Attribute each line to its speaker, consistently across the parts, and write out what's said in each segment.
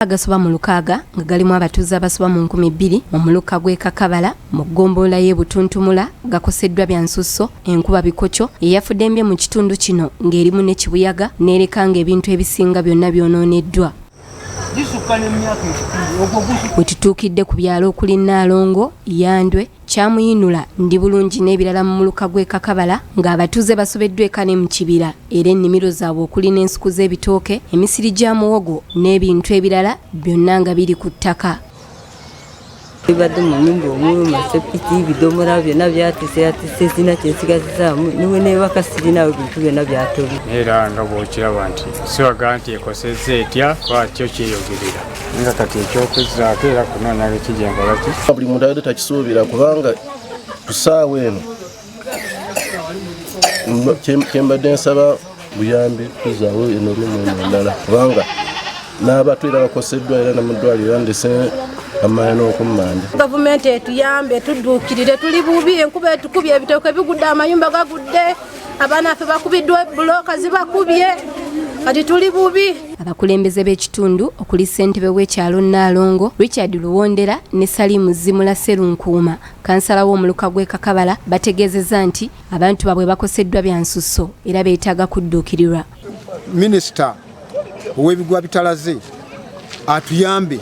Speaker 1: Agasoba mu lukaaga nga galimu abatuuze abasoba mu 2,000 mu muluka gw'e Kakabala mu ggombolola y'e Butuntumula gakoseddwa bya nsusso enkuba bikokyo eyafudde embye mu kitundu kino ng'erimu ne kibuyaga n'ereka ng'ebintu ebisinga byonna byonooneddwa. Bwe tutuukidde ku byalo okuli Nnaalongo, Yandwe, Kyamuyinula, Ndibulungi n'ebirala mu muluka gw'e Kakabala ng'abatuuze basobeddwa eka ne mu kibira era ennimiro zaabwe okuli n'ensuku z'ebitooke, emisiri gya muwogo n'ebintu ebirala byonna nga biri ku ttaka.
Speaker 2: Ibadde mu nyumba omuluma sepiki bidomora byonna byatise sina kyensigazizaamu niwe nebaka sirinawe bintu byonna byatobi
Speaker 3: era nga bw'okiraba nti siwaga nti ekosezza etya kwakyo kyeyogerera nga kati ekyokuzzaako era kunoonya ekijembola ki
Speaker 4: buli muntu ayadde takisuubira kubanga tusaawa eno kyembadde nsaba buyambi tuzaawo eno lumu endala kubanga n'abatwera bakoseddwa era namuddwaliro yandise amaana okummanja.
Speaker 5: Gavumenti etuyambe tudduukirire tuli bubi enkuba etukubye ebitooke bigudde amayumba gagudde abaana ffe bakubiddwa buloka zibakubye kati tuli bubi.
Speaker 1: Abakulembeze b'ekitundu okuli ssentebe w'ekyalo Nnaalongo Richard Luwondera ne Salimu Zimula Serunkuuma kansala w'omuluka gw'e Kakabala bategeezezza nti abantu baabwe bakoseddwa bya nsusso era beetaaga kudduukirirwa.
Speaker 6: Minisita ow'ebigwa bitalaze atuyambe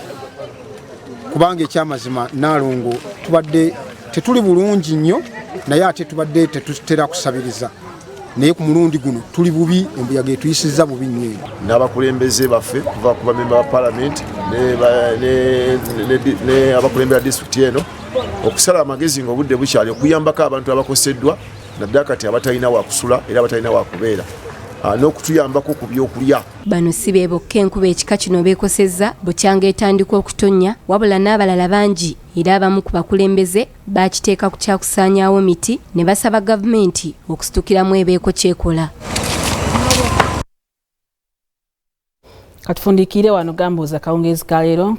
Speaker 6: kubanga ekyamazima Nnaalongo tubadde tetuli bulungi nnyo naye ate tubadde tetutera kusabiriza naye ku mulundi guno tuli bubi embuyaga etuyisizza bubi nnyo.
Speaker 4: N'abakulembeze baffe kuva ku bamemba ba paalamenti ne abakulembera disitulikiti eno okusala amagezi ng'obudde bukyali okuyambako abantu abakoseddwa naddala kati abatalina wakusula era abatalina wakubeera n'okutuyambako ku byokulya.
Speaker 1: Bano si be bokka enkuba ekika kino beekosezza bukyanga etandika okutonnya wabula n'abalala bangi era abamu ku bakulembeze bakiteeka ku kyakusaanyaawo miti ne basaba gavumenti okusitukiramu ebeeko kyekola.
Speaker 7: Katufundiikire wano Gambuuza Kawungeezi ka leero.